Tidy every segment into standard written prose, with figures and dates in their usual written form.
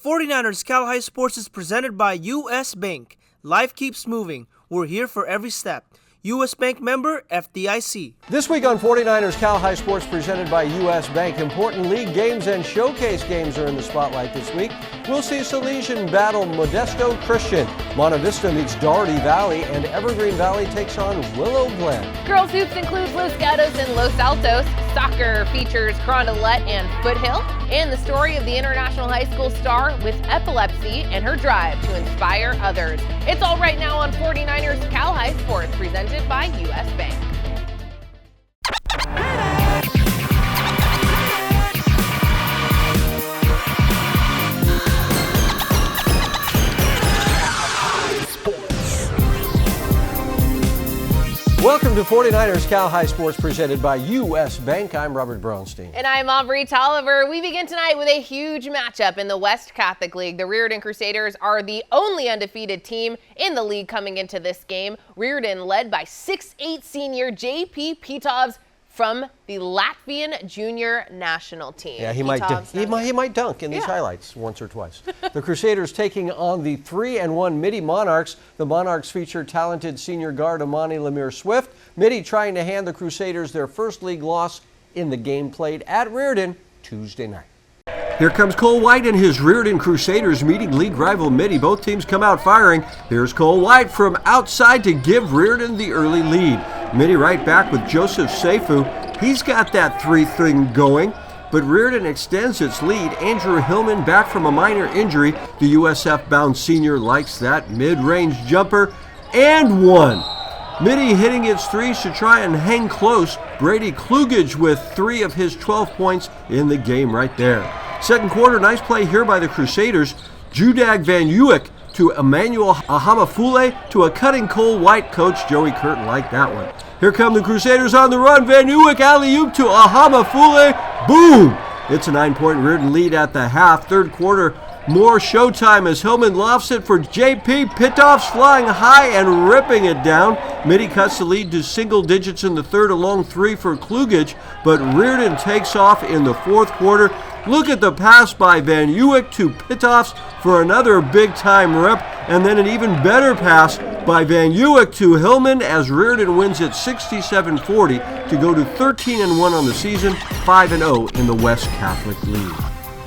49ers Cal High Sports is presented by U.S. Bank. Life keeps moving. We're here for every step. U.S. Bank member, FDIC. This week on 49ers Cal High Sports presented by U.S. Bank, important league games and showcase games are in the spotlight this week. We'll see Salesian battle Modesto Christian. Monte Vista meets Doherty Valley, and Evergreen Valley takes on Willow Glen. Girls hoops includes Los Gatos and Los Altos. Soccer features Carondelet and Foothill. And the story of the international high school star with epilepsy and her drive to inspire others. It's all right now on 49ers Cal High Sports presented by U.S. Bank. Welcome to 49ers Cal High Sports presented by U.S. Bank. I'm Robert Bronstein. And I'm Aubrey Tolliver. We begin tonight with a huge matchup in the West Catholic League. The Reardon Crusaders are the only undefeated team in the league coming into this game. Reardon led by 6'8" senior J.P. Pitovs from the Latvian junior national team. Yeah, he might dunk in these highlights once or twice. The Crusaders taking on the 3-1 Mitty Monarchs. The Monarchs feature talented senior guard Amani Lemire Swift. Mitty trying to hand the Crusaders their first league loss in the game played at Reardon Tuesday night. Here comes Cole White and his Reardon Crusaders meeting league rival Mitty. Both teams come out firing. Here's Cole White from outside to give Reardon the early lead. Mitty right back with Joseph Seifu. He's got that 3 thing going, but Reardon extends its lead. Andrew Hillman back from a minor injury. The USF-bound senior likes that mid-range jumper, and one. Mitty hitting its threes to try and hang close. Brady Klugage with 3 of his 12 points in the game right there. Second quarter, nice play here by the Crusaders. Judag Van Uwijk to Emmanuel Ahamafule to a cutting Cole White. Coach Joey Curtin liked that one. Here come the Crusaders on the run. Van Uwijk alley-oop to Ahamafule. Boom! It's a 9-point Reardon lead at the half. Third quarter, more showtime as Hillman lofts it for J.P. Pitovs flying high and ripping it down. Mitty cuts the lead to single digits in the third, a long 3 for Klugage, but Reardon takes off in the fourth quarter. Look at the pass by Van Uwijk to Pitovs for another big-time rip, and then an even better pass by Van Uwijk to Hillman as Reardon wins it 67-40 to go to 13-1 on the season, 5-0 in the West Catholic League.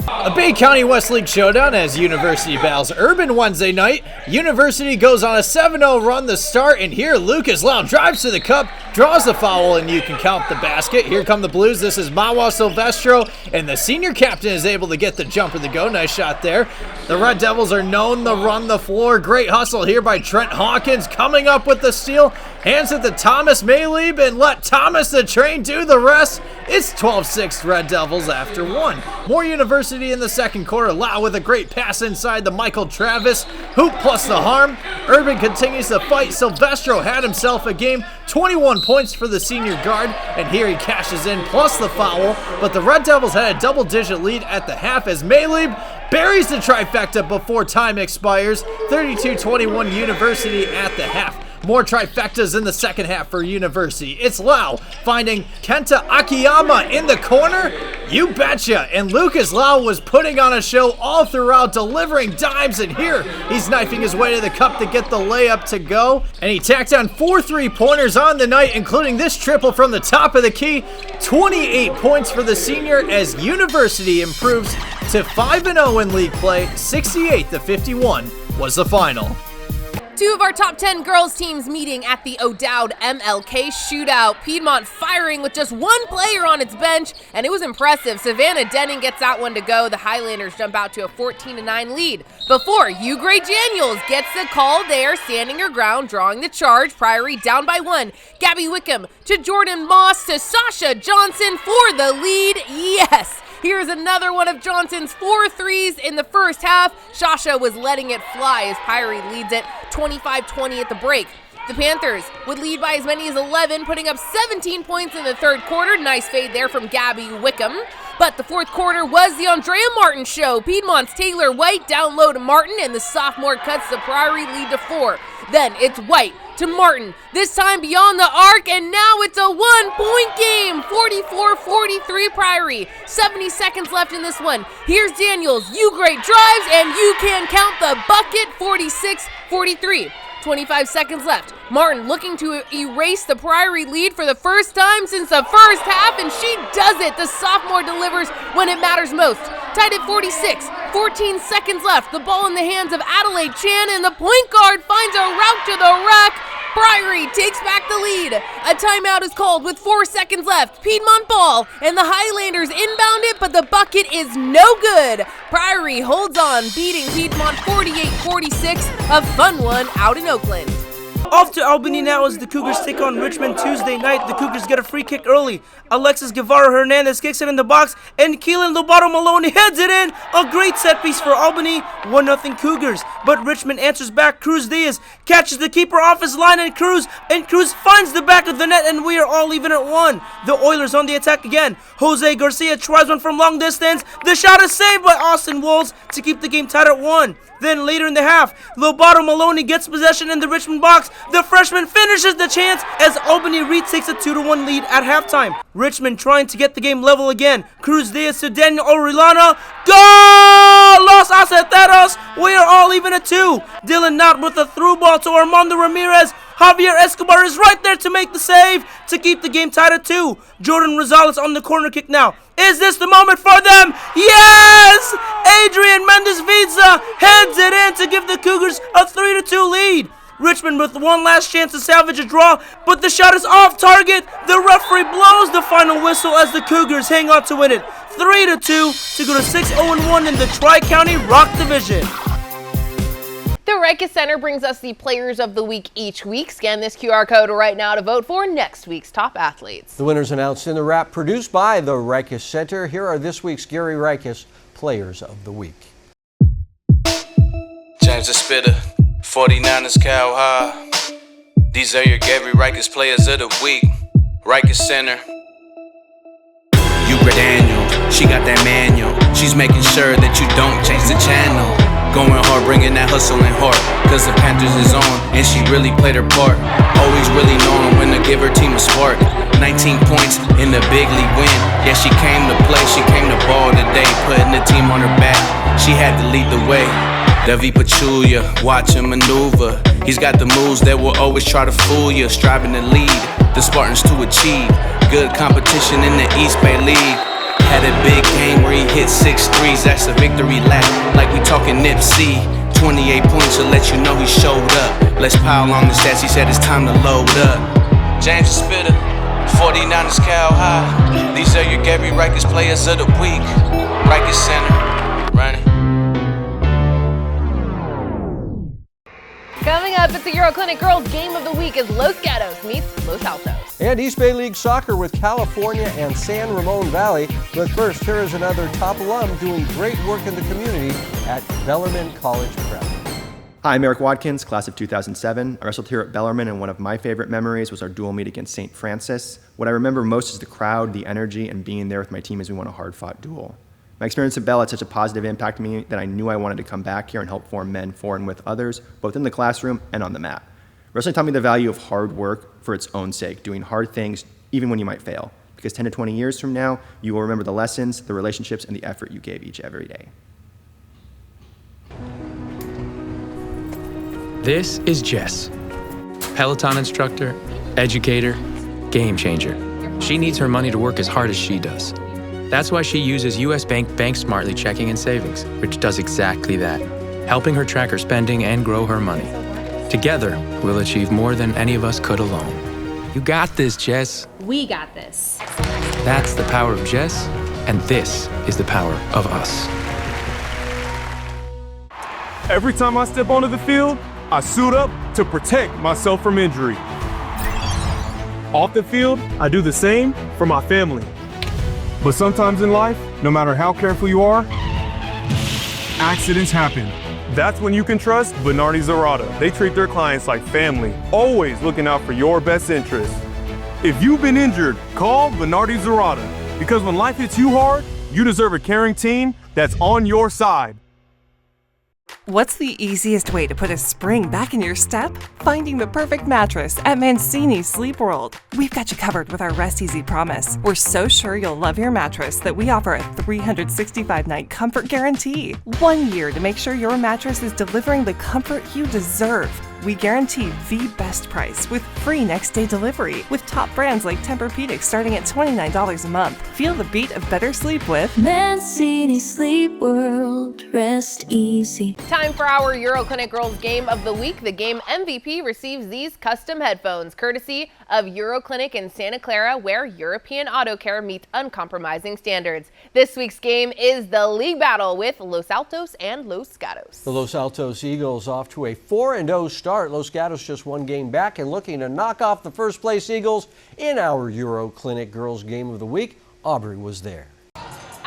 A Bay County West League showdown as University battles Urban Wednesday night. University goes on a 7-0 run to start, and here Lucas Lau drives to the cup, draws the foul, and you can count the basket. Here come the Blues. This is Mawa Silvestro, and the senior captain is able to get the jumper to go. Nice shot there. The Red Devils are known to run the floor. Great hustle here by Trent Hawkins, coming up with the steal. Hands it to Thomas Maylieb, and let Thomas the Train do the rest. It's 12-6 Red Devils after 1. More University in the second quarter. Lau with a great pass inside the Michael Travis. Hoop plus the harm. Urban continues to fight. Silvestro had himself a game. 21 points for the senior guard, and here he cashes in plus the foul. But the Red Devils had a double-digit lead at the half as Maylieb buries the trifecta before time expires. 32-21 University at the half. More trifectas in the second half for University. It's Lau finding Kenta Akiyama in the corner. You betcha. And Lucas Lau was putting on a show all throughout, delivering dimes. And here he's knifing his way to the cup to get the layup to go. And he tacked on 4 3-pointers on the night, including this triple from the top of the key. 28 points for the senior as University improves to 5-0 in league play. 68-51 was the final. 2 of our top 10 girls teams meeting at the O'Dowd MLK shootout. Piedmont firing with just 1 player on its bench, and it was impressive. Savannah Denning gets that one to go. The Highlanders jump out to a 14-9 lead before Hugh Gray Daniels gets the call there, standing her ground, drawing the charge. Priory down by 1. Gabby Wickham to Jordan Moss to Sasha Johnson for the lead. Yes! Here's another one of Johnson's 4 threes in the first half. Sasha was letting it fly as Priory leads it 25-20 at the break. The Panthers would lead by as many as 11, putting up 17 points in the third quarter. Nice fade there from Gabby Wickham. But the fourth quarter was the Andrea Martin show. Piedmont's Taylor White down low to Martin, and the sophomore cuts the Priory lead to 4. Then it's White to Martin, this time beyond the arc, and now it's a 1-point game. 44-43 Priory. 70 seconds left in this one. Here's Daniels. Great drives, and you can count the bucket. 46-43. 25 seconds left. Martin looking to erase the Priory lead for the first time since the first half, and she does it. The sophomore delivers when it matters most. Tied at 46. 14 seconds left. The ball in the hands of Adelaide Chan, and the point guard finds a route to the rack. Priory takes back the lead. A timeout is called with 4 seconds left. Piedmont ball, and the Highlanders inbound it, but the bucket is no good. Priory holds on, beating Piedmont 48-46. A fun one out in Oakland. Off to Albany now as the Cougars take on Richmond Tuesday night. The Cougars get a free kick early. Alexis Guevara Hernandez kicks it in the box, and Keelan Lobato Maloney heads it in. A great set piece for Albany, 1-0 Cougars. But Richmond answers back. Cruz Diaz catches the keeper off his line, and Cruz finds the back of the net, and we are all even at 1. The Oilers on the attack again. Jose Garcia tries one from long distance. The shot is saved by Austin Wolves to keep the game tied at 1. Then later in the half, Lobato Maloney gets possession in the Richmond box. The freshman finishes the chance as Albany retakes a 2-1 lead at halftime. Richmond trying to get the game level again. Cruz Diaz to Daniel Orellana. Goal! Los Aceteros. We are all even at 2. Dylan Knott with a through ball to Armando Ramirez. Javier Escobar is right there to make the save to keep the game tied at 2. Jordan Rosales on the corner kick now. Is this the moment for them? Yes! Adrian Mendez-Viza heads it in to give the Cougars a 3-2 lead. Richmond with one last chance to salvage a draw, but the shot is off target. The referee blows the final whistle as the Cougars hang on to win it 3-2 to go to 6-0-1 in the Tri-County Rock Division. The Rikers Center brings us the Players of the Week each week. Scan this QR code right now to vote for next week's top athletes. The winners announced in the wrap produced by the Rikers Center. Here are this week's Gary Rikers Players of the Week. James the Spitter, 49ers Cow High. These are your Gary Rikers Players of the Week. Rikers Center. You Daniel, she got that manual. She's making sure that you don't change the channel. Going hard, bringing that hustle and heart. Cause the Panthers is on, and she really played her part. Always really knowing when to give her team a spark. 19 points in the big league win. Yeah, she came to play, she came to ball today. Putting the team on her back, she had to lead the way. Devi Pachulia, watch him maneuver. He's got the moves that will always try to fool you. Striving to lead the Spartans to achieve good competition in the East Bay League. Had a big game where he hit 6 threes, that's a victory lap. Like we talking Nipsey, 28 points to let you know he showed up. Let's pile on the stats, he said it's time to load up. James the Spitter, 49ers Cow High. These are your Gary Rikers Players of the Week. Rikers Center, running. Coming up, it's the Euro Clinic Girls Game of the Week as Los Gatos meets Los Altos. And East Bay League Soccer with California and San Ramon Valley. But first, here is another top alum doing great work in the community at Bellarmine College Prep. Hi, I'm Eric Watkins, class of 2007. I wrestled here at Bellarmine, and one of my favorite memories was our dual meet against St. Francis. What I remember most is the crowd, the energy, and being there with my team as we won a hard-fought duel. My experience at Bell had such a positive impact on me that I knew I wanted to come back here and help form men for and with others, both in the classroom and on the mat. Wrestling taught me the value of hard work for its own sake, doing hard things even when you might fail. Because 10 to 20 years from now, you will remember the lessons, the relationships, and the effort you gave every day. This is Jess, Peloton instructor, educator, game changer. She needs her money to work as hard as she does. That's why she uses US Bank Bank Smartly checking and savings, which does exactly that, helping her track her spending and grow her money. Together, we'll achieve more than any of us could alone. You got this, Jess. We got this. That's the power of Jess, and this is the power of us. Every time I step onto the field, I suit up to protect myself from injury. Off the field, I do the same for my family. But sometimes in life, no matter how careful you are, accidents happen. That's when you can trust Bernardi Zerata. They treat their clients like family, always looking out for your best interests. If you've been injured, call Bernardi Zerata, because when life hits you hard, you deserve a caring team that's on your side. What's the easiest way to put a spring back in your step? Finding the perfect mattress at Mancini Sleep World. We've got you covered with our Rest Easy promise. We're so sure you'll love your mattress that we offer a 365-night comfort guarantee. 1 year to make sure your mattress is delivering the comfort you deserve. We guarantee the best price with free next-day delivery with top brands like Tempur-Pedic starting at $29 a month. Feel the beat of better sleep with Mancini Sleep World. Rest easy. Time for our EuroClinic Girls Game of the Week. The game MVP receives these custom headphones, courtesy of EuroClinic in Santa Clara, where European auto care meets uncompromising standards. This week's game is the league battle with Los Altos and Los Gatos. The Los Altos Eagles off to a 4-0 start. Los Gatos just one game back and looking to knock off the first place Eagles in our EuroClinic Girls Game of the Week. Aubrey was there.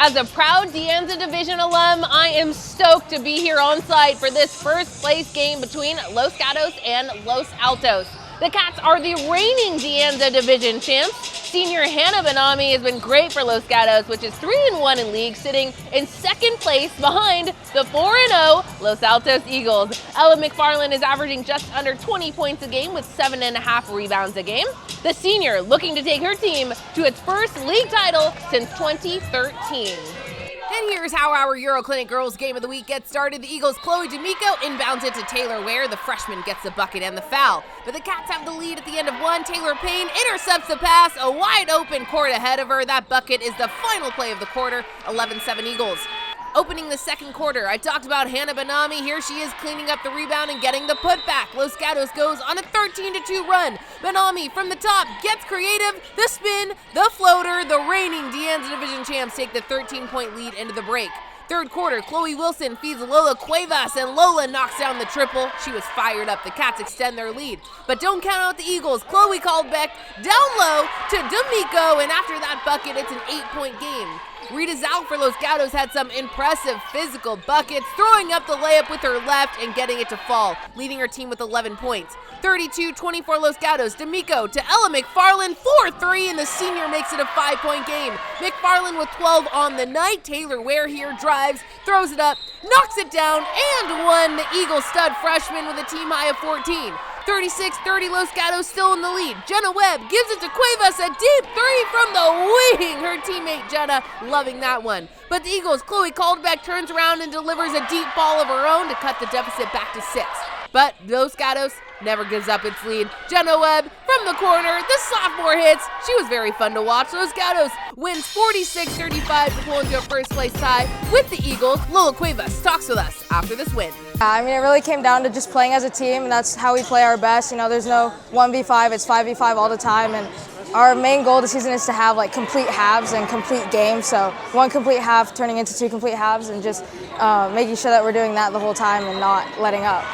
As a proud De Anza Division alum, I am stoked to be here on site for this first place game between Los Gatos and Los Altos. The Cats are the reigning De Anza Division champs. Senior Hannah Benami has been great for Los Gatos, which is 3-1 in league, sitting in second place behind the 4-0 Los Altos Eagles. Ella McFarland is averaging just under 20 points a game with 7.5 rebounds a game. The senior looking to take her team to its first league title since 2013. And here's how our EuroClinic Girls Game of the Week gets started. The Eagles' Chloe D'Amico inbounds it to Taylor Ware. The freshman gets the bucket and the foul. But the Cats have the lead at the end of one. Taylor Payne intercepts the pass. A wide open court ahead of her. That bucket is the final play of the quarter. 11-7 Eagles. Opening the second quarter, I talked about Hannah Benami. Here she is cleaning up the rebound and getting the putback. Los Gatos goes on a 13-2 run. Benami from the top gets creative. The spin, the floater. The reigning De Anza Division champs take the 13-point lead into the break. Third quarter, Chloe Wilson feeds Lola Cuevas, and Lola knocks down the triple. She was fired up. The Cats extend their lead. But don't count out the Eagles. Chloe called back down low to D'Amico, and after that bucket, it's an 8-point game. Rita Zhao for Los Gatos had some impressive physical buckets, throwing up the layup with her left and getting it to fall, leading her team with 11 points. 32-24 Los Gatos. D'Amico to Ella McFarland, 4-3, and the senior makes it a 5-point game. McFarland with 12 on the night. Taylor Ware here drives, throws it up, knocks it down, and one. The Eagle stud freshman with a team high of 14. 36-30 Los Gatos still in the lead. Jenna Webb gives it to Cuevas, a deep three from the wing. Her teammate Jenna loving that one. But the Eagles' Chloe Caldbeck turns around and delivers a deep ball of her own to cut the deficit back to 6. But Los Gatos never gives up its lead. Jenna Webb from the corner, the sophomore hits. She was very fun to watch. Los Gatos wins 46-35 to pull into a first place tie with the Eagles. Lola Cuevas talks with us after this win. I mean, it really came down to just playing as a team, and that's how we play our best. You know, there's no 1v5, it's 5v5 all the time, and our main goal this season is to have like complete halves and complete games. So one complete half turning into 2 complete halves, and just making sure that we're doing that the whole time and not letting up.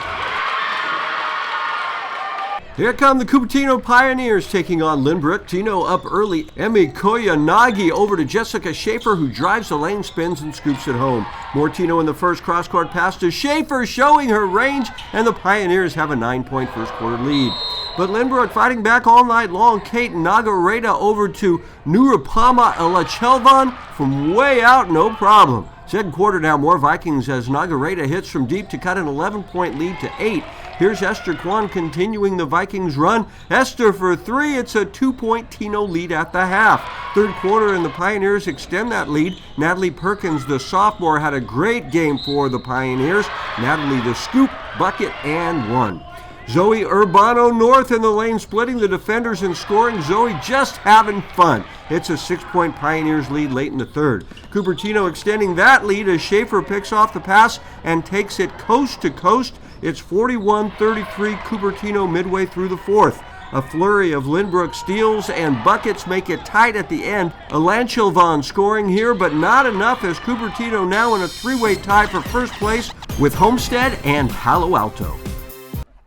Here come the Cupertino Pioneers taking on Lynbrook. Tino up early. Emi Koyanagi over to Jessica Schaefer, who drives the lane, spins, and scoops it home. More Tino in the first cross-court pass to Schaefer, showing her range, and the Pioneers have a 9-point first-quarter lead. But Lynbrook fighting back all night long. Kate Nagareta over to Nurapama Elachelvan from way out, no problem. Second quarter now, more Vikings as Nagareta hits from deep to cut an 11-point lead to 8. Here's Esther Kwan continuing the Vikings run. Esther for 3. It's a 2-point Tino lead at the half. Third quarter and the Pioneers extend that lead. Natalie Perkins, the sophomore, had a great game for the Pioneers. Natalie the scoop, bucket, and 1. Zoe Urbano North in the lane, splitting the defenders and scoring. Zoe just having fun. It's a 6-point Pioneers lead late in the third. Cupertino extending that lead as Schaefer picks off the pass and takes it coast to coast. It's 41-33 Cupertino midway through the fourth. A flurry of Lynbrook steals and buckets make it tight at the end. Elanchilvan scoring here, but not enough as Cupertino now in a 3-way tie for first place with Homestead and Palo Alto.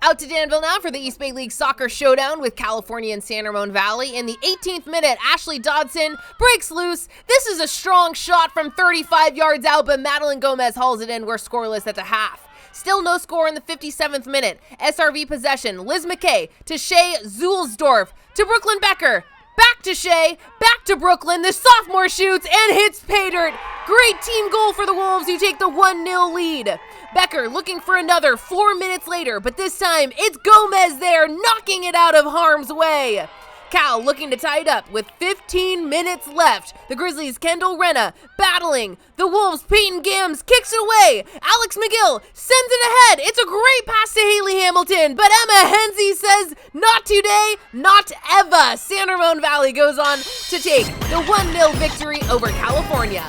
Out to Danville now for the East Bay League Soccer Showdown with California and San Ramon Valley. In the 18th minute, Ashley Dodson breaks loose. This is a strong shot from 35 yards out, but Madeline Gomez hauls it in. We're scoreless at the half. Still no score in the 57th minute. SRV possession. Liz McKay to Shea Zulsdorf to Brooklyn Becker. Back back to Shea, back to Brooklyn. The sophomore shoots and hits pay dirt. Great team goal for the Wolves, who take the 1-0 lead. Becker looking for another 4 minutes later, but this time it's Gomez there, knocking it out of harm's way. Cal looking to tie it up with 15 minutes left. The Grizzlies' Kendall Renna battling. The Wolves' Peyton Gams kicks it away. Alex McGill sends it ahead. It's a great pass to Haley Hamilton, but Emma Hensey says, not today, not ever. San Ramon Valley goes on to take the 1-0 victory over California.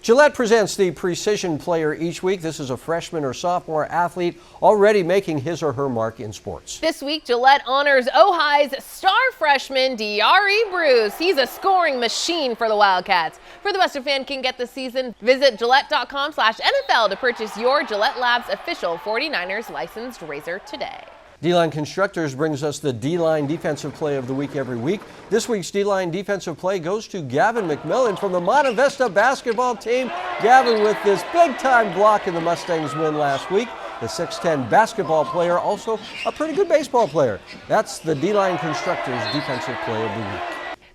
Gillette presents the Precision Player each week. This is a freshman or sophomore athlete already making his or her mark in sports. This week, Gillette honors Ojai's star freshman, Diari Bruce. He's a scoring machine for the Wildcats. For the best a fan can get this season, visit Gillette.com/NFL to purchase your Gillette Labs official 49ers licensed razor today. D-Line Constructors brings us the D-Line Defensive Play of the Week every week. This week's D-Line Defensive Play goes to Gavin McMillan from the Monte Vista basketball team. Gavin with this big-time block in the Mustangs win last week. The 6'10 basketball player, also a pretty good baseball player. That's the D-Line Constructors Defensive Play of the Week.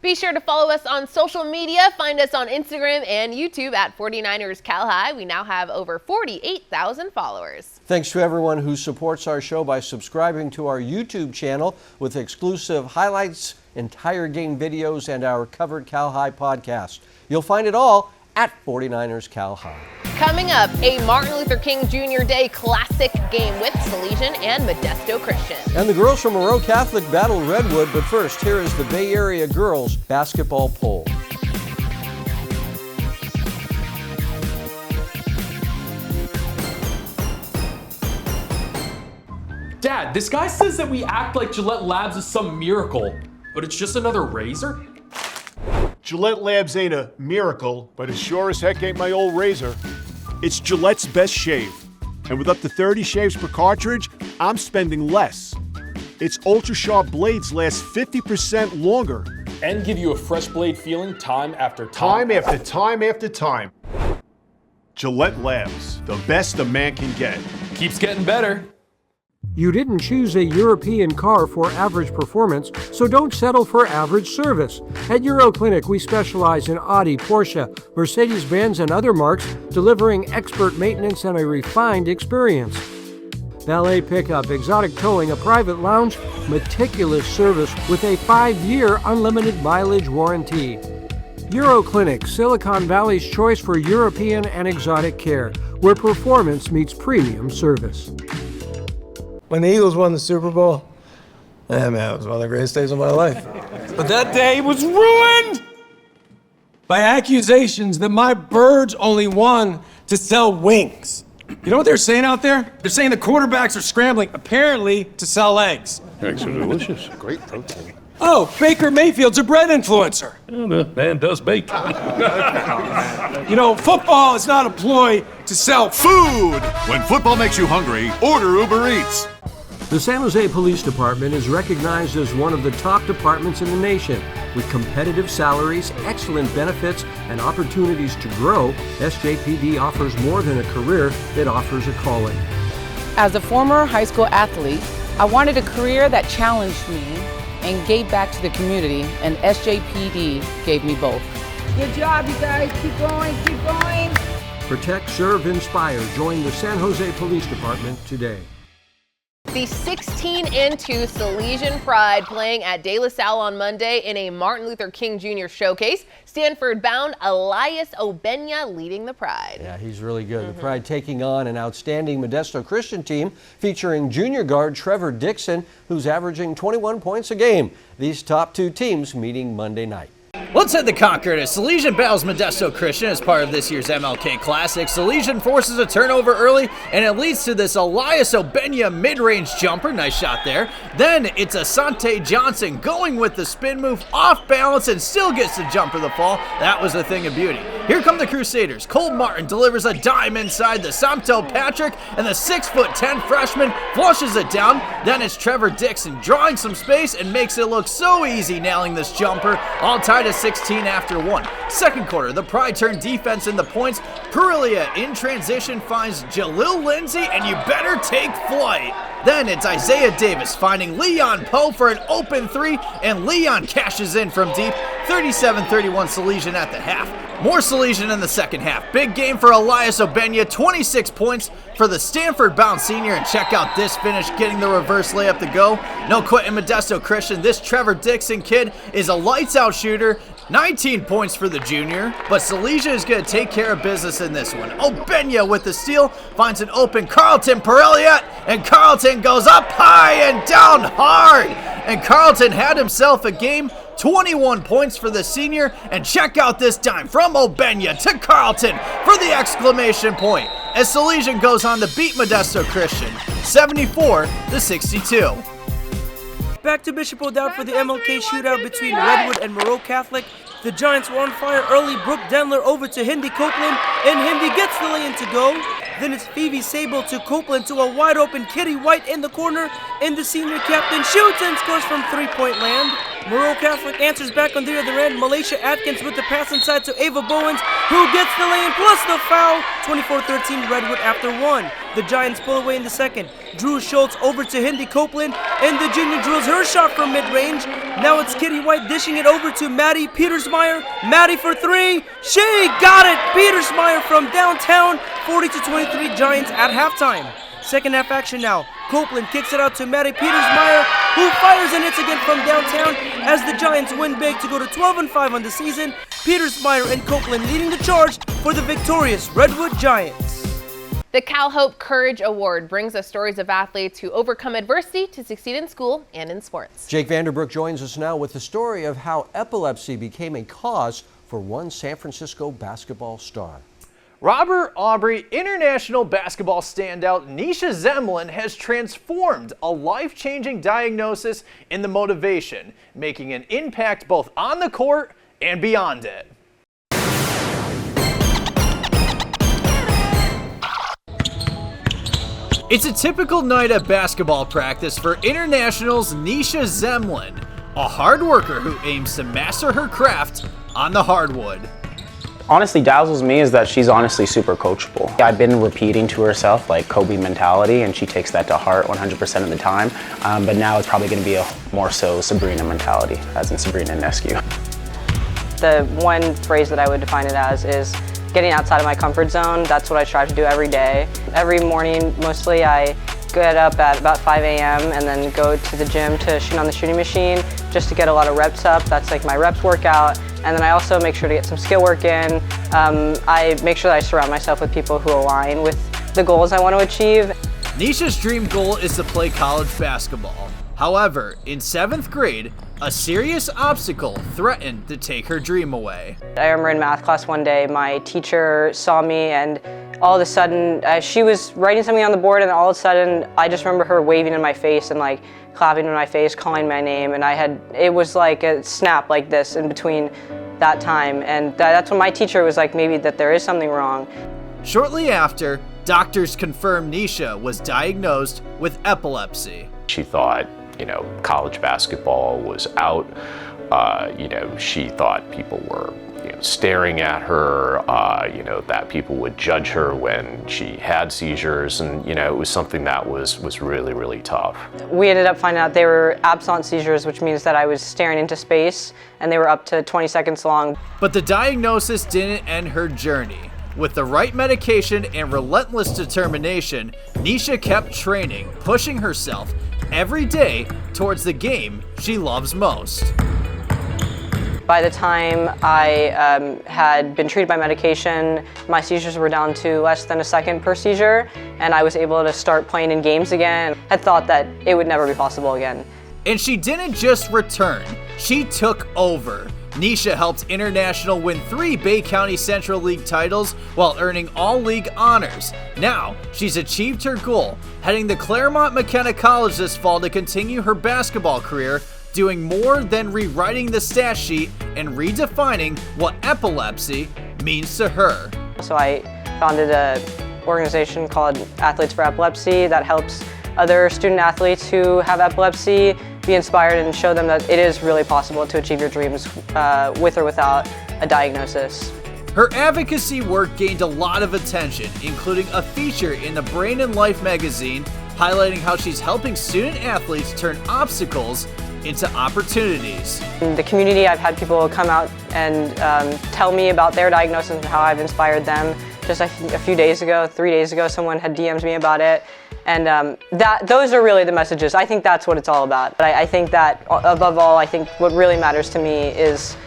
Be sure to follow us on social media. Find us on Instagram and YouTube at 49ers Cal High. We now have over 48,000 followers. Thanks to everyone who supports our show by subscribing to our YouTube channel with exclusive highlights, entire game videos, and our Covered Cal High podcast. You'll find it all at 49ers Cal High. Coming up, a Martin Luther King Jr. Day classic game with Salesian and Modesto Christian. And the girls from Moreau Catholic battle Redwood, but first, here is the Bay Area girls basketball poll. Dad, this guy says that we act like Gillette Labs is some miracle, but it's just another razor? Gillette Labs ain't a miracle, but it sure as heck ain't my old razor. It's Gillette's best shave. And with up to 30 shaves per cartridge, I'm spending less. Its ultra-sharp blades last 50% longer. And give you a fresh blade feeling time after time. Time after time after time. Gillette Labs, the best a man can get. Keeps getting better. You didn't choose a European car for average performance, so don't settle for average service. At Euroclinic, we specialize in Audi, Porsche, Mercedes-Benz, and other marques, delivering expert maintenance and a refined experience. Valet pickup, exotic towing, a private lounge, meticulous service with a 5-year unlimited mileage warranty. Euroclinic, Silicon Valley's choice for European and exotic care, where performance meets premium service. When the Eagles won the Super Bowl, man, it was one of the greatest days of my life. But that day was ruined by accusations that my birds only won to sell wings. You know what they're saying out there? They're saying the quarterbacks are scrambling, apparently, to sell eggs. Eggs are delicious. Great protein. Oh, Baker Mayfield's a bread influencer. Yeah, the man does bake. You know, football is not a ploy to sell food. When football makes you hungry, order Uber Eats. The San Jose Police Department is recognized as one of the top departments in the nation. With competitive salaries, excellent benefits, and opportunities to grow, SJPD offers more than a career, it offers a calling. As a former high school athlete, I wanted a career that challenged me and gave back to the community, and SJPD gave me both. Good job, you guys. Keep going, keep going. Protect, serve, inspire. Join the San Jose Police Department today. The 16-2 Salesian Pride playing at De La Salle on Monday in a Martin Luther King Jr. showcase. Stanford-bound Elias Obenya leading the Pride. Yeah, he's really good. The Pride taking on an outstanding Modesto Christian team featuring junior guard Trevor Dixon, who's averaging 21 points a game. These top two teams meeting Monday night. Let's head to Concord as Salesian battles Modesto Christian as part of this year's MLK Classic. Salesian forces a turnover early, and it leads to this Elias Obenya mid-range jumper. Nice shot there. Then it's Asante Johnson going with the spin move off balance and still gets the jumper the fall. That was a thing of beauty. Here come the Crusaders. Cole Martin delivers a dime inside the Samto Patrick, and the 6'10" freshman flushes it down. Then it's Trevor Dixon drawing some space and makes it look so easy nailing this jumper, all tied to 16 after 1. Second quarter, the Pride turn defense in the points. Perilia in transition finds Jalil Lindsay, and you better take flight. Then it's Isaiah Davis finding Leon Poe for an open 3, and Leon cashes in from deep. 37-31 Salesian at the half. More Salesian in the second half. Big game for Elias Obenya, 26 points for the Stanford-bound senior, and check out this finish, getting the reverse layup to go. No quitting Modesto Christian. This Trevor Dixon kid is a lights-out shooter. 19 points for the junior, but Salesian is going to take care of business in this one. Obenya with the steal, finds an open Carlton Pereliot, and Carlton goes up high and down hard. And Carlton had himself a game. 21 points for the senior, and check out this dime from Obenya to Carlton for the exclamation point as Salesian goes on to beat Modesto Christian 74-62. Back to Bishop O'Dowd for the MLK shootout between Redwood and Moreau Catholic. The Giants were on fire early. Brooke Denler over to Hindi Copeland, and Hindi gets the lay-in to go. Then it's Phoebe Sable to Copeland to a wide open Kitty White in the corner, and the senior captain shoots and scores from three-point land. Moreau Catholic answers back on the other end. Malaysia Atkins with the pass inside to Ava Bowens, who gets the lay-in plus the foul. 24-13 Redwood after 1. The Giants pull away in the second. Drew Schultz over to Hindi Copeland, and the junior drills her shot from mid-range. Now it's Kitty White dishing it over to Maddie Petersmeyer. Maddie for 3. She got it! Petersmeyer from downtown. 40-23 Giants at halftime. Second half action now. Copeland kicks it out to Maddie Petersmeyer, who fires and hits again from downtown as the Giants win big to go to 12-5 on the season. Petersmeyer and Copeland leading the charge for the victorious Redwood Giants. The Cal Hope Courage Award brings us stories of athletes who overcome adversity to succeed in school and in sports. Jake Vanderbrook joins us now with the story of how epilepsy became a cause for one San Francisco basketball star. Robert Aubrey international basketball standout Nisha Zemlin has transformed a life-changing diagnosis into motivation, making an impact both on the court and beyond it. It's a typical night at basketball practice for internationals Nisha Zemlin, a hard worker who aims to master her craft on the hardwood. Honestly dazzles me is that she's honestly super coachable. I've been repeating to herself like Kobe mentality, and she takes that to heart 100% of the time. But now it's probably going to be a more so Sabrina mentality, as in Sabrina Ionescu. The one phrase that I would define it as is getting outside of my comfort zone. That's what I strive to do every day. Every morning, mostly I get up at about 5 a.m. and then go to the gym to shoot on the shooting machine just to get a lot of reps up. That's like my reps workout. And then I also make sure to get some skill work in. I make sure that I surround myself with people who align with the goals I want to achieve. Nisha's dream goal is to play college basketball. However, in 7th grade, a serious obstacle threatened to take her dream away. I remember in math class one day, my teacher saw me, and all of a sudden, she was writing something on the board, and all of a sudden, I just remember her waving in my face and like clapping in my face, calling my name, and it was like a snap like this in between that time, and that's when my teacher was like, maybe that there is something wrong. Shortly after, doctors confirmed Nisha was diagnosed with epilepsy. She thought, college basketball was out. She thought people were staring at her, that people would judge her when she had seizures, and it was something that was really, really tough. We ended up finding out they were absent seizures, which means that I was staring into space, and they were up to 20 seconds long. But the diagnosis didn't end her journey. With the right medication and relentless determination, Nisha kept training, pushing herself every day towards the game she loves most. By the time I had been treated by medication, my seizures were down to less than a second per seizure, and I was able to start playing in games again. I thought that it would never be possible again. And she didn't just return, she took over. Nisha helped International win 3 Bay County Central League titles while earning all-league honors. Now, she's achieved her goal, heading to Claremont McKenna College this fall to continue her basketball career, doing more than rewriting the stat sheet and redefining what epilepsy means to her. So I founded an organization called Athletes for Epilepsy that helps other student athletes who have epilepsy be inspired and show them that it is really possible to achieve your dreams with or without a diagnosis. Her advocacy work gained a lot of attention, including a feature in the Brain and Life magazine highlighting how she's helping student athletes turn obstacles into opportunities. In the community, I've had people come out and tell me about their diagnosis and how I've inspired them. Just a few days ago, 3 days ago, someone had DM'd me about it. And those are really the messages. I think that's what it's all about. But I think that above all, I think what really matters to me is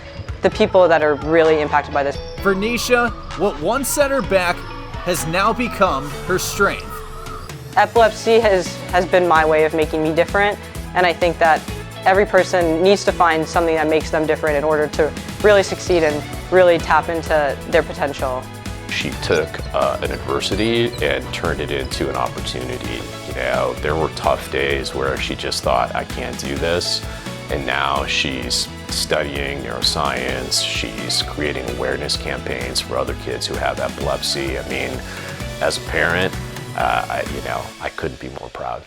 the people that are really impacted by this. For Nisha, what once set her back has now become her strength. Epilepsy has been my way of making me different, and I think that every person needs to find something that makes them different in order to really succeed and really tap into their potential. She took an adversity and turned it into an opportunity. You know, there were tough days where she just thought, I can't do this. And now she's studying neuroscience. She's creating awareness campaigns for other kids who have epilepsy. I mean, as a parent, I couldn't be more proud.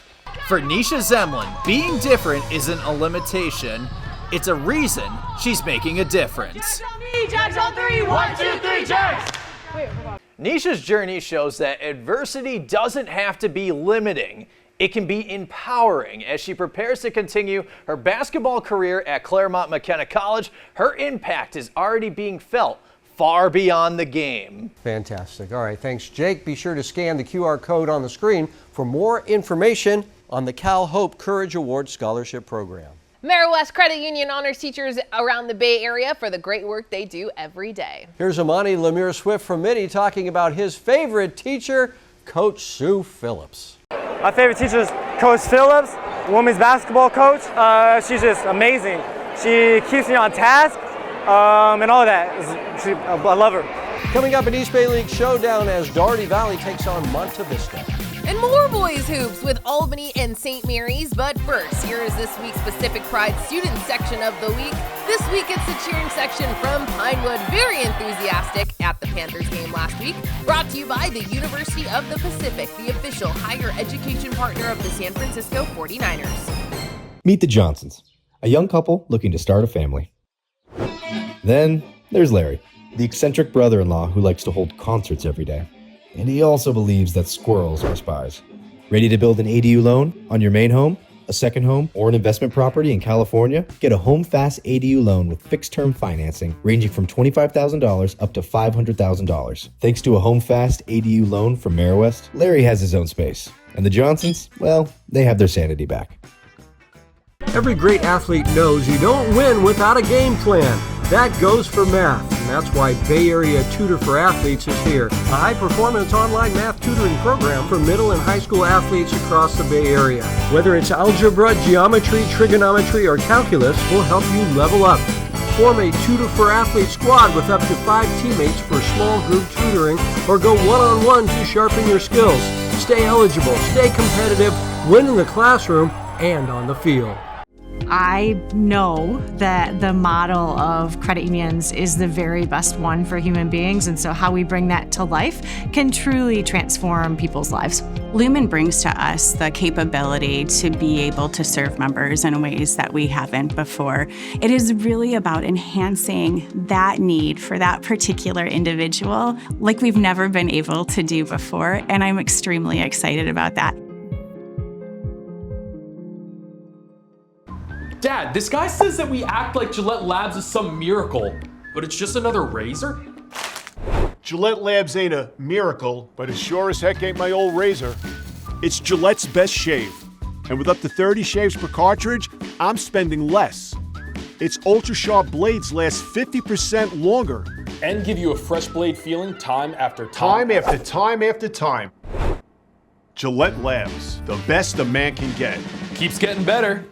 For Nisha Zemlin, being different isn't a limitation. It's a reason she's making a difference. Jags on three. 1, 2, 3, Jags! Nisha's journey shows that adversity doesn't have to be limiting. It can be empowering. As she prepares to continue her basketball career at Claremont McKenna College, her impact is already being felt far beyond the game. Fantastic. All right, thanks, Jake. Be sure to scan the QR code on the screen for more information on the Cal Hope Courage Award Scholarship Program. AmeriWest Credit Union honors teachers around the Bay Area for the great work they do every day. Here's Amani Lemire Swift from Mitty talking about his favorite teacher, Coach Sue Phillips. My favorite teacher is Coach Phillips, women's basketball coach. She's just amazing. She keeps me on task and all that. I love her. Coming up in East Bay League Showdown as Doherty Valley takes on Monte Vista. And more boys hoops with Albany and St. Mary's. But first, here is this week's Pacific Pride student section of the week. This week it's the cheering section from Pinewood. Very enthusiastic at the Panthers game last week. Brought to you by the University of the Pacific, the official higher education partner of the San Francisco 49ers. Meet the Johnsons, a young couple looking to start a family. Then there's Larry, the eccentric brother-in-law who likes to hold concerts every day. And he also believes that squirrels are spies. Ready to build an ADU loan on your main home, a second home, or an investment property in California? Get a HomeFast ADU loan with fixed-term financing ranging from $25,000 up to $500,000. Thanks to a HomeFast ADU loan from AmeriWest, Larry has his own space. And the Johnsons, well, they have their sanity back. Every great athlete knows you don't win without a game plan. That goes for math, and that's why Bay Area Tutor for Athletes is here, a high-performance online math tutoring program for middle and high school athletes across the Bay Area. Whether it's algebra, geometry, trigonometry, or calculus, we'll help you level up. Form a Tutor for Athletes squad with up to 5 teammates for small group tutoring, or go one-on-one to sharpen your skills. Stay eligible, stay competitive, win in the classroom and on the field. I know that the model of credit unions is the very best one for human beings, and so how we bring that to life can truly transform people's lives. Lumen brings to us the capability to be able to serve members in ways that we haven't before. It is really about enhancing that need for that particular individual like we've never been able to do before, and I'm extremely excited about that. Dad, this guy says that we act like Gillette Labs is some miracle, but it's just another razor? Gillette Labs ain't a miracle, but it sure as heck ain't my old razor. It's Gillette's best shave. And with up to 30 shaves per cartridge, I'm spending less. Its ultra-sharp blades last 50% longer. And give you a fresh blade feeling time after Time time. after time after time. Gillette Labs, the best a man can get. Keeps getting better.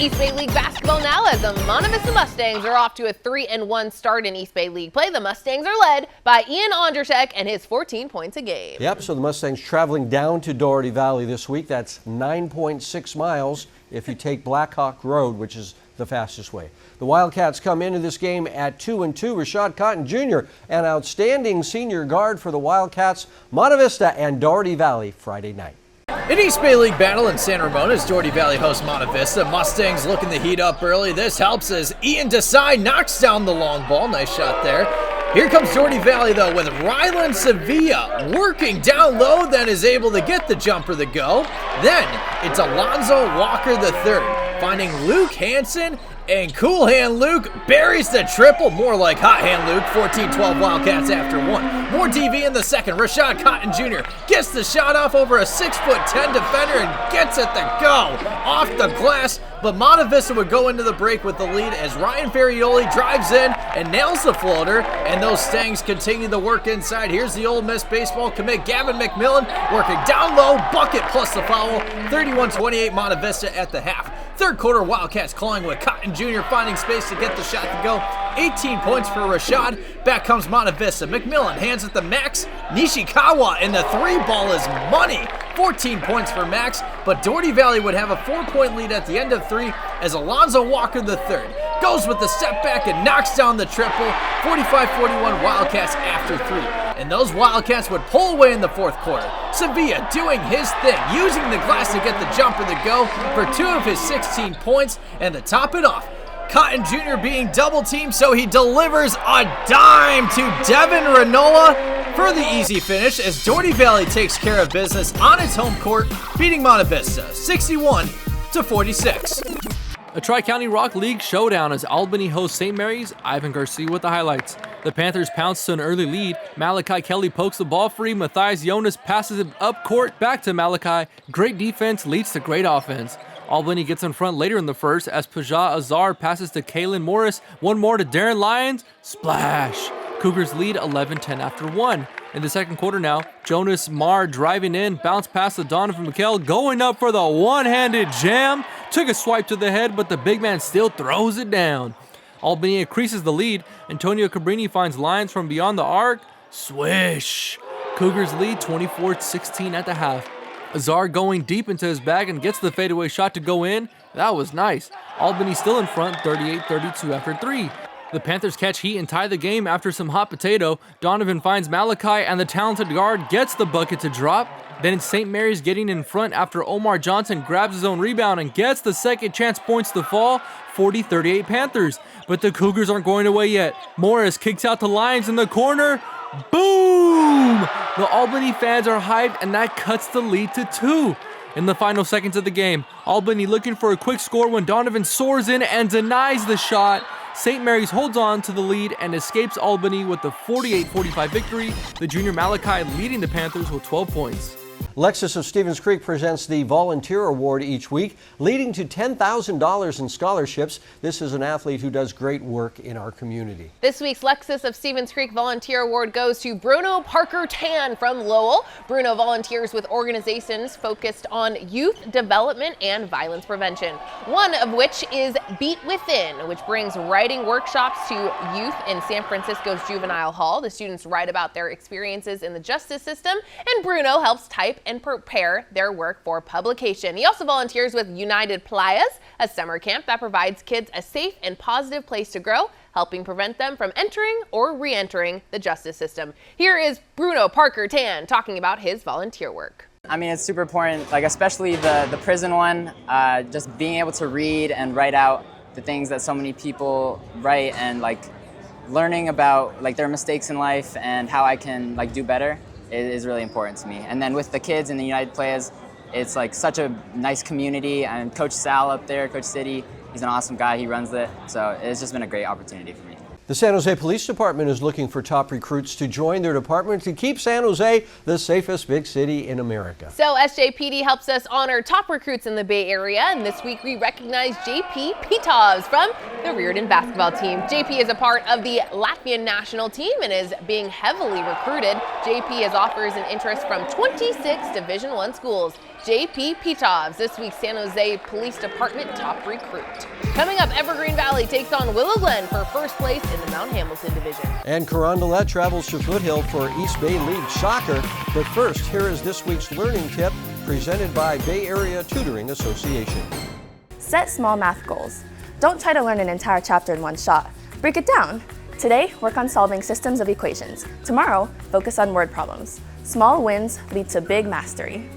East Bay League basketball now, as the Monte Vista Mustangs are off to a 3-1 start in East Bay League play. The Mustangs are led by Ian Ondrasek and his 14 points a game. Yep, so the Mustangs traveling down to Doherty Valley this week. That's 9.6 miles if you take Blackhawk Road, which is the fastest way. The Wildcats come into this game at 2-2. Rashad Cotton Jr., an outstanding senior guard for the Wildcats. Monte Vista and Doherty Valley Friday night. An East Bay League battle in San Ramon as Doherty Valley hosts Monte Vista. Mustangs looking to heat up early. This helps as Ian Desai knocks down the long ball. Nice shot there. Here comes Doherty Valley, though, with Rylan Sevilla working down low, then is able to get the jumper to go. Then it's Alonzo Walker III finding Luke Hansen, and Cool Hand Luke buries the triple. More like Hot Hand Luke. 14-12 Wildcats after one. More DV in the second. Rashad Cotton Jr. gets the shot off over a 6'10" defender and gets it to go off the glass. But Monte Vista would go into the break with the lead as Ryan Ferrioli drives in and nails the floater. And those Stangs continue the work inside. Here's the Ole Miss baseball commit, Gavin McMillan, working down low, bucket plus the foul. 31-28 Monte Vista at the half. Third quarter, Wildcats clawing with Cotton Jr. finding space to get the shot to go. 18 points for Rashad. Back comes Monte Vista. McMillan hands it to Max Nishikawa, and the three ball is money. 14 points for Max, but Doherty Valley would have a 4-point lead at the end of three as Alonzo Walker III goes with the step back and knocks down the triple. 45-41 Wildcats after three. And those Wildcats would pull away in the fourth quarter. Sevilla doing his thing, using the glass to get the jumper to go for 2 of his 16 points. And to top it off, Cotton Jr. being double teamed, so he delivers a dime to Devin Renola for the easy finish as Doherty Valley takes care of business on its home court, beating Monte Vista 61-46. A Tri-County Rock League showdown as Albany hosts St. Mary's. Ivan Garcia with the highlights. The Panthers pounce to an early lead. Malachi Kelly pokes the ball free. Matthias Jonas passes it up court back to Malachi. Great defense leads to great offense. Albany gets in front later in the first as Pajah Azar passes to Kalen Morris. One more to Darren Lyons. Splash! Cougars lead 11-10 after one. In the second quarter now, Jonas Marr driving in, bounce pass to Donovan McHale, going up for the one-handed jam. Took a swipe to the head, but the big man still throws it down. Albany increases the lead. Antonio Cabrini finds Lyons from beyond the arc. Swish! Cougars lead 24-16 at the half. Azar going deep into his bag and gets the fadeaway shot to go in. That was nice. Albany still in front, 38-32 after three. The Panthers catch heat and tie the game after some hot potato. Donovan finds Malachi and the talented guard gets the bucket to drop. Then it's St. Mary's getting in front after Omar Johnson grabs his own rebound and gets the second chance points to fall. 40-38 Panthers. But the Cougars aren't going away yet. Morris kicks out to Lyons in the corner. Boom! The Albany fans are hyped and that cuts the lead to 2. In the final seconds of the game, Albany looking for a quick score when Donovan soars in and denies the shot. St. Mary's holds on to the lead and escapes Albany with the 48-45 victory. The junior Malachi leading the Panthers with 12 points. Lexus of Stevens Creek presents the Volunteer Award each week, leading to $10,000 in scholarships. This is an athlete who does great work in our community. This week's Lexus of Stevens Creek Volunteer Award goes to Bruno Parker Tan from Lowell. Bruno volunteers with organizations focused on youth development and violence prevention, one of which is Beat Within, which brings writing workshops to youth in San Francisco's Juvenile Hall. The students write about their experiences in the justice system, and Bruno helps type and prepare their work for publication. He also volunteers with United Playas, a summer camp that provides kids a safe and positive place to grow, helping prevent them from entering or re-entering the justice system. Here is Bruno Parker Tan talking about his volunteer work. I mean, it's super important, like especially the prison one, just being able to read and write out the things that so many people write and like learning about like their mistakes in life and how I can like do better is really important to me. And then with the kids in the United Players, it's like such a nice community. And Coach Sal up there, Coach City, he's an awesome guy. He runs it. So it's just been a great opportunity for me. The San Jose Police Department is looking for top recruits to join their department to keep San Jose the safest big city in America. So SJPD helps us honor top recruits in the Bay Area, and this week we recognize JP Pitovs from the Reardon basketball team. JP is a part of the Latvian national team and is being heavily recruited. JP has offers and interest from 26 Division I schools. JP Pitovs, this week's San Jose Police Department top recruit. Coming up, Evergreen Valley takes on Willow Glen for first place in the Mount Hamilton division. And Carondelet travels to Foothill for East Bay League soccer. But first, here is this week's learning tip presented by Bay Area Tutoring Association. Set small math goals. Don't try to learn an entire chapter in one shot. Break it down. Today, work on solving systems of equations. Tomorrow, focus on word problems. Small wins lead to big mastery.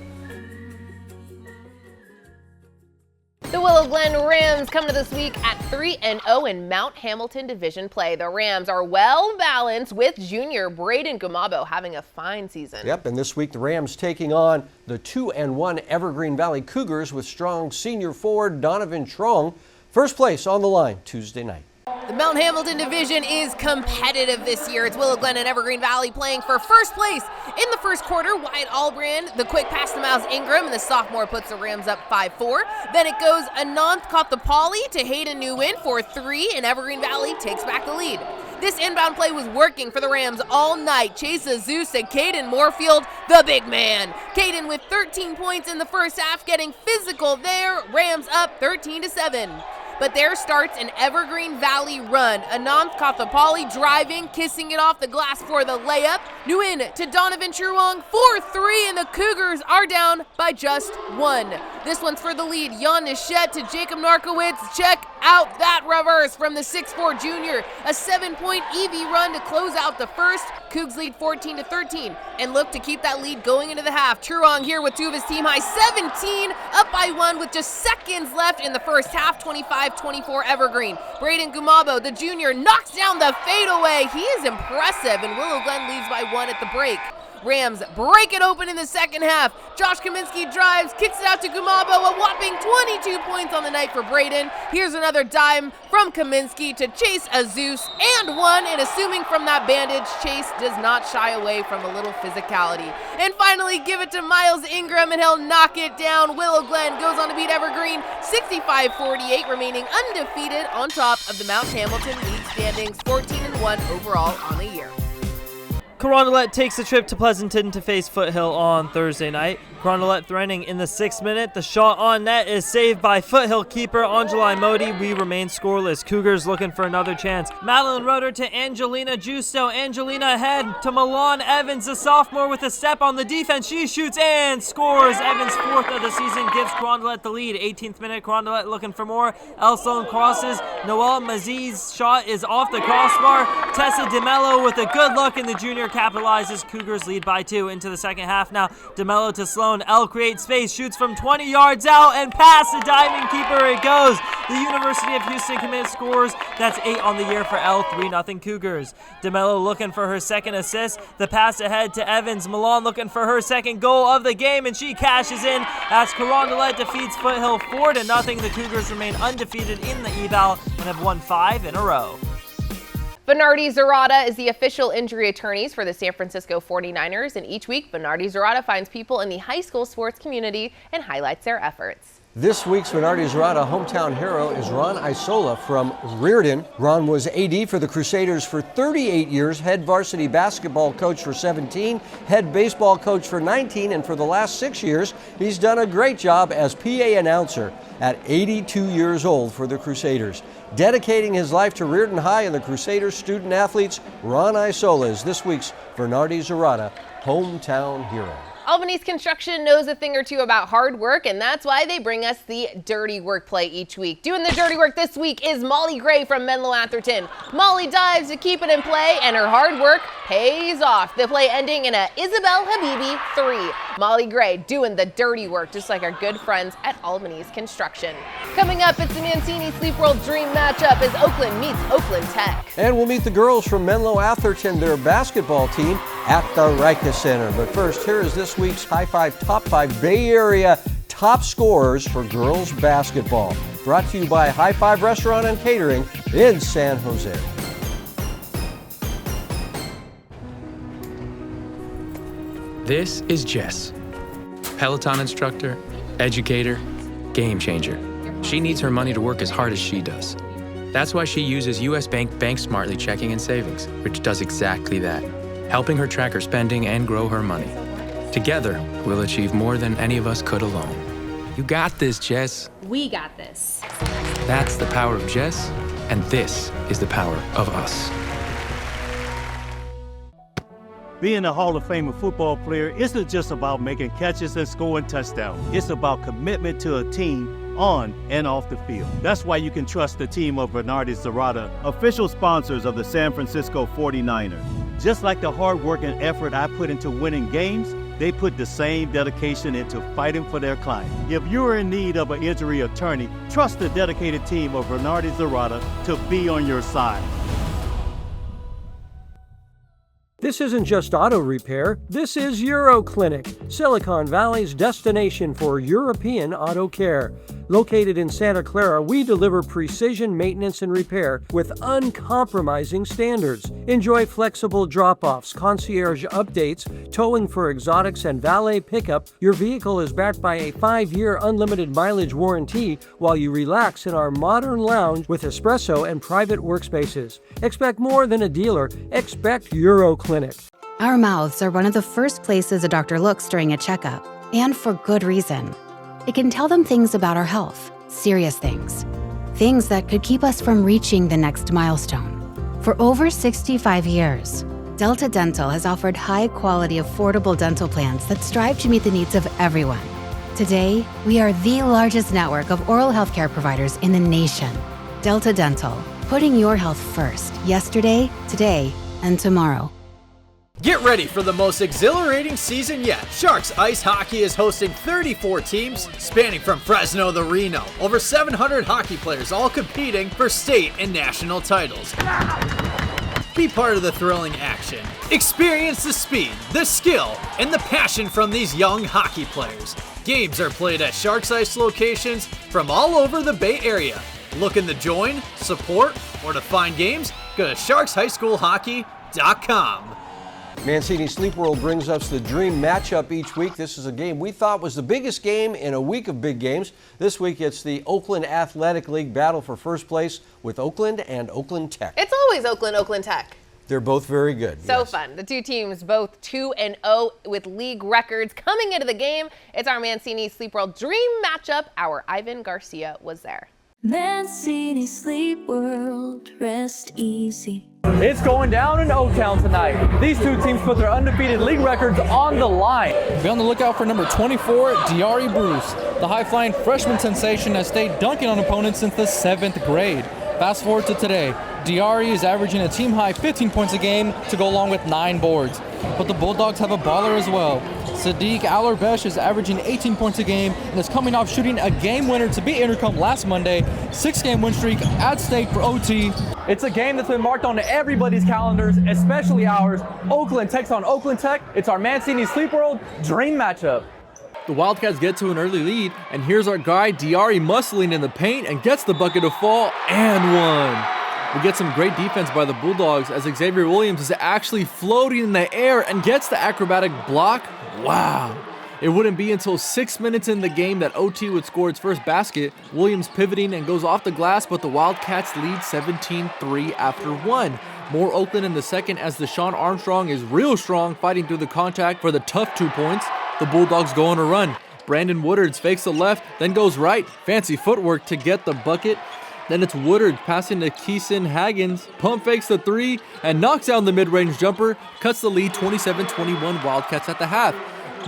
The Willow Glen Rams come to this week at 3-0 in Mount Hamilton division play. The Rams are well balanced with junior Braden Gumabo having a fine season. Yep, and this week the Rams taking on the 2-1 Evergreen Valley Cougars with strong senior forward Donovan Trong. First place on the line Tuesday night. The Mount Hamilton division is competitive this year. It's Willow Glen and Evergreen Valley playing for first place. In the first quarter, Wyatt Albrand, the quick pass to Miles Ingram, and the sophomore puts the Rams up 5-4. Then it goes Ananth Kothapalli to Hayden Nguyen for 3, and Evergreen Valley takes back the lead. This inbound play was working for the Rams all night. Chase Azus and Caden Moorfield, the big man. Caden with 13 points in the first half, getting physical there. Rams up 13-7. But there starts an Evergreen Valley run. Ananth Kothapalli driving, kissing it off the glass for the layup. Nguyen to Donovan Churwong for 3, and the Cougars are down by just 1. This one's for the lead. Jan Nischet to Jacob Narkowitz. Check out that reverse from the 6'4 junior. A 7-point EV run to close out the first. Cougs lead 14-13 and look to keep that lead going into the half. Churwong here with 2 of his team high 17, up by 1 with just seconds left in the first half. 25-24 Evergreen. Braden Gumabo, the junior, knocks down the fadeaway. He is impressive, and Willow Glen leads by 1 at the break. Rams break it open in the second half. Josh Kaminsky drives, kicks it out to Gumabo, a whopping 22 points on the night for Braden. Here's another dime from Kaminsky to Chase Azus, and 1, and assuming from that bandage, Chase does not shy away from a little physicality. And finally, give it to Miles Ingram, and he'll knock it down. Willow Glen goes on to beat Evergreen 65-48, remaining undefeated on top of the Mount Hamilton league standings, 14-1 overall on the year. Carondelet takes a trip to Pleasanton to face Foothill on Thursday night. Carondelet threatening in the 6th minute. The shot on net is saved by Foothill keeper Angelai Modi. We remain scoreless. Cougars looking for another chance. Madeline Roeder to Angelina Justo. Angelina ahead to Milan Evans, the sophomore, with a step on the defense. She shoots and scores. Evans' 4th of the season gives Carondelet the lead. 18th minute, Carondelet looking for more. El Sloan crosses. Noel Maziz's shot is off the crossbar. Tessa DeMello with a good look, and the junior capitalizes. Cougars lead by 2 into the second half now. DeMello to Sloan. El creates space, shoots from 20 yards out, and past the diving keeper it goes. The University of Houston commit scores. That's 8 on the year for El. 3-0 Cougars. DeMello looking for her second assist. The pass ahead to Evans. Milan looking for her second goal of the game, and she cashes in as Carondelet defeats Foothill 4-0. The Cougars remain undefeated in the eval and have won 5 in a row. Bernardi Zurada is the official injury attorneys for the San Francisco 49ers, and each week Bernardi Zurada finds people in the high school sports community and highlights their efforts. This week's Bernardi Zurada hometown hero is Ron Isola from Reardon. Ron was AD for the Crusaders for 38 years, head varsity basketball coach for 17, head baseball coach for 19, and for the last 6 years, he's done a great job as PA announcer at 82 years old for the Crusaders. Dedicating his life to Reardon High and the Crusaders student athletes, Ron Isola is this week's Bernardi Zurada hometown hero. Albany's Construction knows a thing or two about hard work, and that's why they bring us the Dirty Work play each week. Doing the dirty work this week is Molly Gray from Menlo Atherton. Molly dives to keep it in play, and her hard work pays off. The play ending in a Isabel Habibi 3. Molly Gray doing the dirty work, just like our good friends at Albany's Construction. Coming up, it's the Mancini Sleep World Dream matchup as Oakland meets Oakland Tech. And we'll meet the girls from Menlo Atherton, their basketball team, at the Rika Center. But first, here is this week's High Five Top 5 Bay Area top scorers for girls basketball. Brought to you by High Five Restaurant and Catering in San Jose. This is Jess, Peloton instructor, educator, game changer. She needs her money to work as hard as she does. That's why she uses US Bank Bank Smartly checking and savings, which does exactly that, helping her track her spending and grow her money. Together, we'll achieve more than any of us could alone. You got this, Jess. We got this. That's the power of Jess, and this is the power of us. Being a Hall of Famer football player isn't just about making catches and scoring touchdowns. It's about commitment to a team on and off the field. That's why you can trust the team of Bernardi Zerata, official sponsors of the San Francisco 49ers. Just like the hard work and effort I put into winning games, they put the same dedication into fighting for their client. If you're in need of an injury attorney, trust the dedicated team of Bernardi Zerata to be on your side. This isn't just auto repair, this is Euroclinic, Silicon Valley's destination for European auto care. Located in Santa Clara, we deliver precision maintenance and repair with uncompromising standards. Enjoy flexible drop-offs, concierge updates, towing for exotics, and valet pickup. Your vehicle is backed by a 5-year unlimited mileage warranty while you relax in our modern lounge with espresso and private workspaces. Expect more than a dealer. Expect Euroclinic. Our mouths are one of the first places a doctor looks during a checkup, and for good reason. It can tell them things about our health, serious things, things that could keep us from reaching the next milestone. For over 65 years, Delta Dental has offered high-quality, affordable dental plans that strive to meet the needs of everyone. Today, we are the largest network of oral healthcare providers in the nation. Delta Dental, putting your health first, yesterday, today, and tomorrow. Get ready for the most exhilarating season yet. Sharks Ice Hockey is hosting 34 teams spanning from Fresno to Reno. Over 700 hockey players all competing for state and national titles. Be part of the thrilling action. Experience the speed, the skill, and the passion from these young hockey players. Games are played at Sharks Ice locations from all over the Bay Area. Looking to join, support, or to find games? Go to sharkshighschoolhockey.com. Mancini Sleep World brings us the dream matchup each week. This is a game we thought was the biggest game in a week of big games. This week it's the Oakland Athletic League battle for first place with Oakland and Oakland Tech. It's always Oakland Tech. They're both very good. So yes. fun. The two teams both 2-0 with league records coming into the game. It's our Mancini Sleep World dream matchup. Our Ivan Garcia was there. Mancini Sleep World, rest easy. It's going down in Oaktown tonight. These two teams put their undefeated league records on the line. Be on the lookout for number 24, Diari Bruce. The high-flying freshman sensation has stayed dunking on opponents since the 7th grade. Fast forward to today. Diari is averaging a team-high 15 points a game to go along with 9 boards. But the Bulldogs have a baller as well. Sadiq Alarbesh is averaging 18 points a game and is coming off shooting a game winner to beat Intercom last Monday. 6-game win streak at stake for OT. It's a game that's been marked on everybody's calendars, especially ours. Oakland takes on Oakland Tech. It's our Mancini Sleep World dream matchup. The Wildcats get to an early lead, and here's our guy Diari muscling in the paint and gets the bucket to fall and one. We get some great defense by the Bulldogs as Xavier Williams is actually floating in the air and gets the acrobatic block. Wow. It wouldn't be until 6 minutes in the game that OT would score its first basket. Williams pivoting and goes off the glass, but the Wildcats lead 17-3 after one. More Oakland in the second as Deshaun Armstrong is real strong, fighting through the contact for the tough 2 points. The Bulldogs go on a run. Brandon Woodard fakes the left, then goes right. Fancy footwork to get the bucket. Then it's Woodard passing to Keeson Haggins. Pump fakes the 3 and knocks down the mid-range jumper. Cuts the lead 27-21 Wildcats at the half.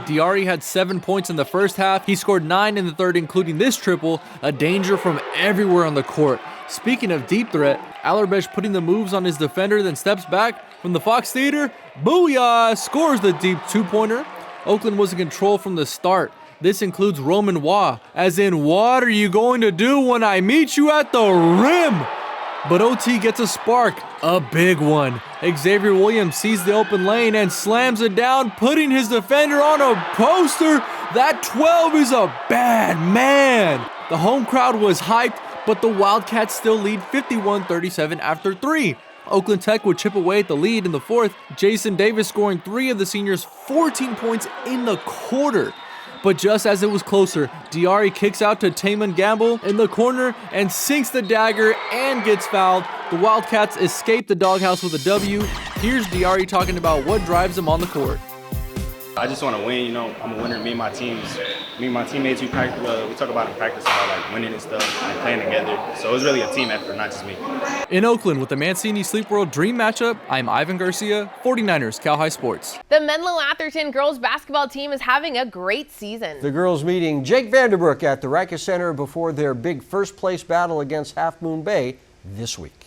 Diari had 7 points in the first half. He scored 9 in the third, including this triple. A danger from everywhere on the court. Speaking of deep threat, Alarbesh putting the moves on his defender, then steps back from the Fox Theater. Booyah! Scores the deep 2-pointer. Oakland was in control from the start. This includes Roman Waugh, as in, what are you going to do when I meet you at the rim? But OT gets a spark, a big one. Xavier Williams sees the open lane and slams it down, putting his defender on a poster. That 12 is a bad man. The home crowd was hyped, but the Wildcats still lead 51-37 after 3. Oakland Tech would chip away at the lead in the fourth, Jason Davis scoring 3 of the seniors' 14 points in the quarter. But just as it was closer, Diarry kicks out to Taman Gamble in the corner and sinks the dagger and gets fouled. The Wildcats escape the doghouse with a W. Here's Diarry talking about what drives him on the court. I just want to win, you know. I'm a winner. Me and my teammates, we talk about in practice about like winning and stuff and playing together. So it was really a team effort, not just me. In Oakland with the Mancini Sleep World Dream Matchup, I'm Ivan Garcia, 49ers Cal High Sports. The Menlo Atherton girls basketball team is having a great season. The girls meeting Jake Vanderbrook at the Riker Center before their big first place battle against Half Moon Bay this week.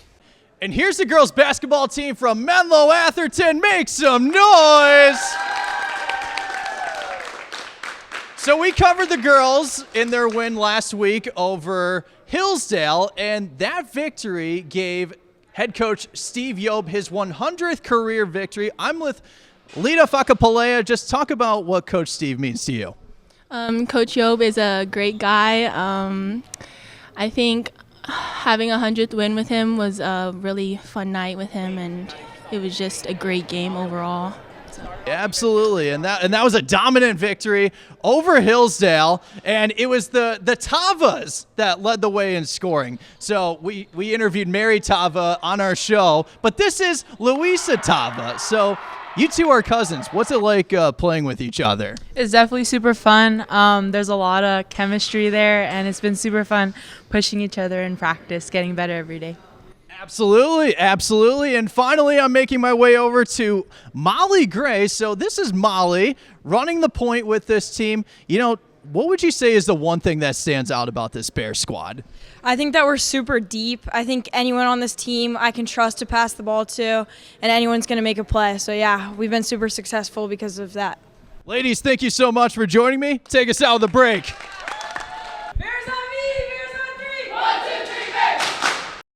And here's the girls basketball team from Menlo Atherton. Make some noise! So we covered the girls in their win last week over Hillsdale, and that victory gave head coach Steve Yob his 100th career victory. I'm with Lita Fakapalea. Just talk about what Coach Steve means to you. Coach Yob is a great guy. I think having a 100th win with him was a really fun night with him, and it was just a great game overall. Absolutely, and that was a dominant victory over Hillsdale, and it was the Tavas that led the way in scoring. So we interviewed Mary Tava on our show, but this is Luisa Tava. So you two are cousins. What's it like playing with each other? It's definitely super fun. There's a lot of chemistry there, and it's been super fun pushing each other in practice, getting better every day. Absolutely, absolutely. And finally, I'm making my way over to Molly Gray. So this is Molly running the point with this team. You know, what would you say is the one thing that stands out about this Bear squad? I think that we're super deep. I think anyone on this team I can trust to pass the ball to, and anyone's going to make a play. So, yeah, we've been super successful because of that. Ladies, thank you so much for joining me. Take us out of the break.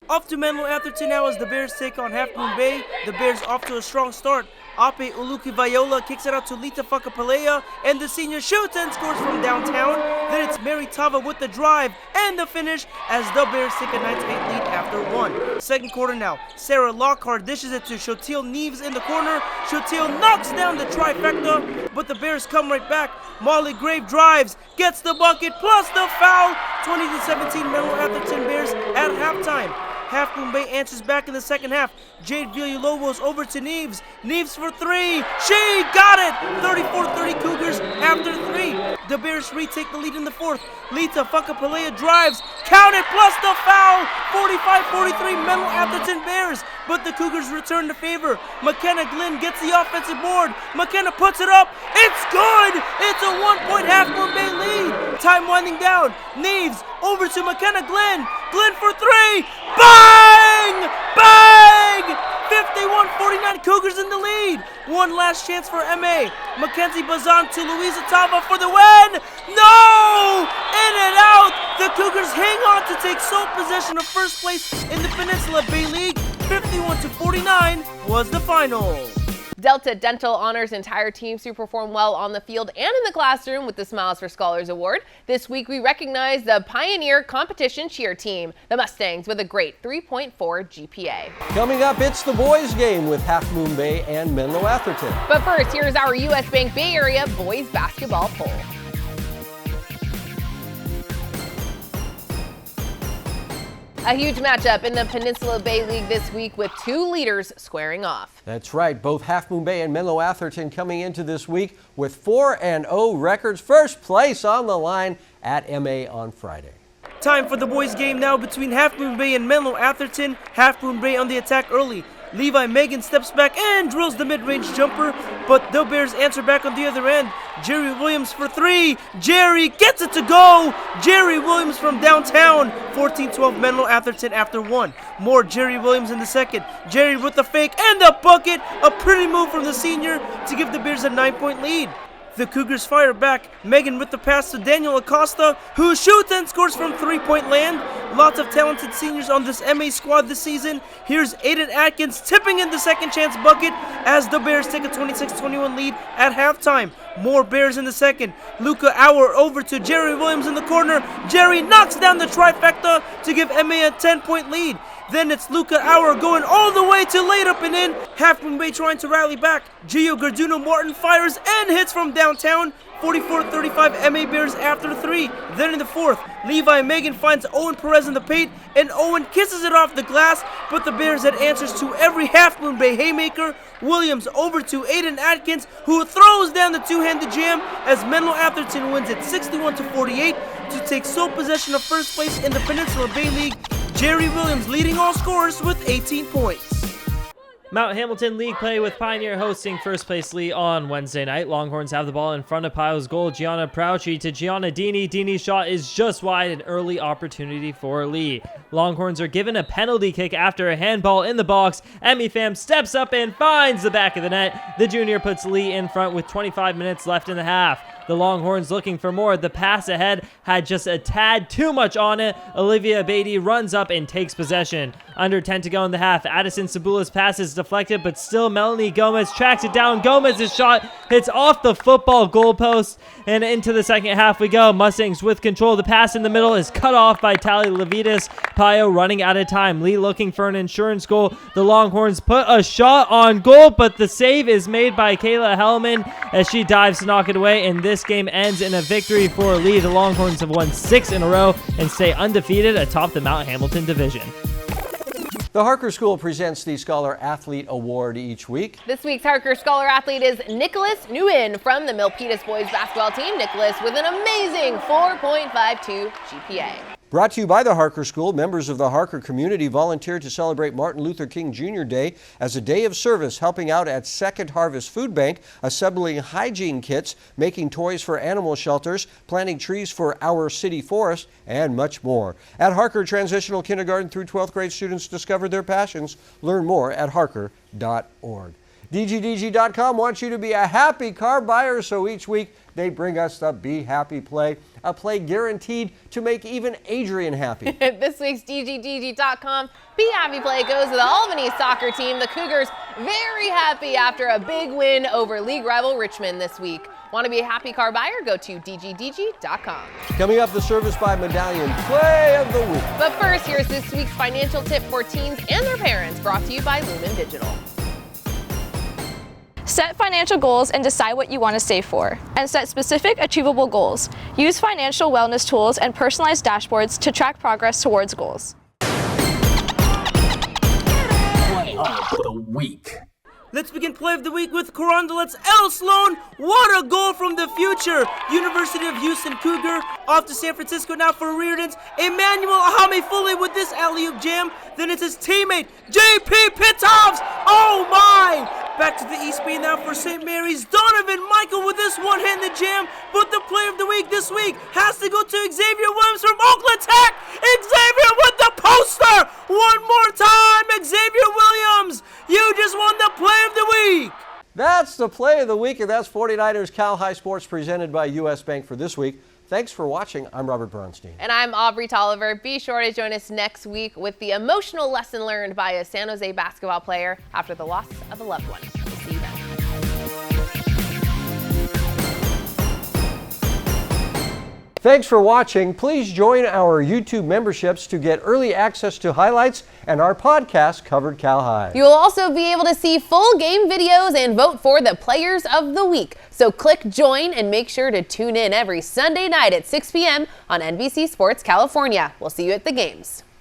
Off to Menlo Atherton now as the Bears take on Half Moon Bay. The Bears off to a strong start. Ape Uluki Viola kicks it out to Lita Fakapalea, and the senior shoots and scores from downtown. Then it's Mary Tava with the drive and the finish as the Bears take a 9-8 lead after one. Second quarter now. Sarah Lockhart dishes it to Shotil Neves in the corner. Shotil knocks down the trifecta, but the Bears come right back. Molly Grave drives, gets the bucket plus the foul. 20-17 Menlo Atherton Bears at halftime. Half Moon Bay answers back in the second half. Jade Villalobos over to Neves. Neves for three. She got it! 34-30 Cougars after three. The Bears retake the lead in the fourth. Lita Fakapalea drives. Count it plus the foul. 45-43 Menlo Atherton Bears. But the Cougars return the favor. McKenna Glenn gets the offensive board. McKenna puts it up. It's good! It's a 1-point Half Moon Bay lead. Time winding down. Neves over to McKenna Glenn. Glenn for three. Bang! Bang! 51-49 Cougars in the lead. One last chance for MA. Mackenzie Bazan to Luisa Tava for the win. No! In and out. The Cougars hang on to take sole possession of first place in the Peninsula Bay League. 51-49 was the final. Delta Dental honors entire teams who perform well on the field and in the classroom with the Smiles for Scholars Award. This week we recognize the Pioneer Competition Cheer Team, the Mustangs, with a great 3.4 GPA. Coming up, it's the boys' game with Half Moon Bay and Menlo Atherton. But first, here's our U.S. Bank Bay Area boys basketball poll. A huge matchup in the Peninsula Bay League this week with two leaders squaring off. That's right. Both Half Moon Bay and Menlo Atherton coming into this week with 4-0 records. First place on the line at MA on Friday. Time for the boys' game now between Half Moon Bay and Menlo Atherton. Half Moon Bay on the attack early. Levi Megan steps back and drills the mid-range jumper, but the Bears answer back on the other end. Jerry Williams for three. Jerry gets it to go. Jerry Williams from downtown. 14-12 Menlo Atherton after one. More Jerry Williams in the second. Jerry with the fake and the bucket. A pretty move from the senior to give the Bears a 9-point lead. The Cougars fire back. Megan with the pass to Daniel Acosta, who shoots and scores from three-point land. Lots of talented seniors on this MA squad this season. Here's Aiden Atkins tipping in the second chance bucket as the Bears take a 26-21 lead at halftime. More Bears in the second. Luca Auer over to Jerry Williams in the corner. Jerry knocks down the trifecta to give MA a 10-point lead. Then it's Luca Auer going all the way to late up and in. Half Moon Bay trying to rally back. Gio Garduno Martin fires and hits from downtown. 44-35 MA Bears after 3. Then in the 4th, Levi Megan finds Owen Perez in the paint, and Owen kisses it off the glass, but the Bears had answers to every Half Moon Bay haymaker. Williams over to Aiden Atkins, who throws down the two-handed jam as Menlo Atherton wins it 61-48 to take sole possession of first place in the Peninsula Bay League. Jerry Williams leading all scorers with 18 points. Mount Hamilton League play with Pioneer hosting first place Lee on Wednesday night. Longhorns have the ball in front of Pile's goal. Gianna Prouchy to Gianna Dini. Dini's shot is just wide, an early opportunity for Lee. Longhorns are given a penalty kick after a handball in the box. Emmy Pham steps up and finds the back of the net. The junior puts Lee in front with 25 minutes left in the half. The Longhorns looking for more. The pass ahead had just a tad too much on it. Olivia Beatty runs up and takes possession. Under 10 to go in the half. Addison Cebula's pass is deflected, but still Melanie Gomez tracks it down. Gomez's shot hits off the football goalpost, and into the second half we go. Mustangs with control. The pass in the middle is cut off by Tally Levitas. Pio running out of time. Lee looking for an insurance goal. The Longhorns put a shot on goal, but the save is made by Kayla Hellman as she dives to knock it away, and this game ends in a victory for Lee. The Longhorns have won 6 in a row and stay undefeated atop the Mount Hamilton division. The Harker School presents the Scholar Athlete Award each week. This week's Harker Scholar Athlete is Nicholas Nguyen from the Milpitas boys basketball team. Nicholas with an amazing 4.52 GPA. Brought to you by the Harker School, members of the Harker community volunteered to celebrate Martin Luther King Jr. Day as a day of service, helping out at Second Harvest Food Bank, assembling hygiene kits, making toys for animal shelters, planting trees for our city forest, and much more. At Harker, transitional kindergarten through 12th grade students discover their passions. Learn more at harker.org. DGDG.com wants you to be a happy car buyer, so each week they bring us the Be Happy play, a play guaranteed to make even Adrian happy. This week's DGDG.com Be Happy play goes to the Albany soccer team. The Cougars very happy after a big win over league rival Richmond this week. Want to be a happy car buyer? Go to DGDG.com. Coming up, the Service by Medallion Play of the Week. But first, here's this week's financial tip for teens and their parents, brought to you by Lumen Digital. Set financial goals and decide what you want to save for. And set specific, achievable goals. Use financial wellness tools and personalized dashboards to track progress towards goals. Play of the Week. Let's begin Play of the Week with Carondelet's El Sloan. What a goal from the future. University of Houston Cougar off to San Francisco now for Reardon's Emmanuel Ahamefule with this alley-oop jam. Then it's his teammate, J.P. Pittoffs. Oh my! Back to the East Bay now for St. Mary's. Donovan Michael with this one-handed jam. But the Play of the Week this week has to go to Xavier Williams from Oakland Tech. Xavier with the poster. One more time, Xavier Williams. You just won the Play of the Week. That's the Play of the Week, and that's 49ers Cal High Sports presented by U.S. Bank for this week. Thanks for watching. I'm Robert Bronstein. And I'm Aubrey Tolliver. Be sure to join us next week with the emotional lesson learned by a San Jose basketball player after the loss of a loved one. We'll see you then. Thanks for watching. Please join our YouTube memberships to get early access to highlights and our podcast, Covered Cal High. You will also be able to see full game videos and vote for the Players of the Week. So click join and make sure to tune in every Sunday night at 6 p.m. on NBC Sports California. We'll see you at the games.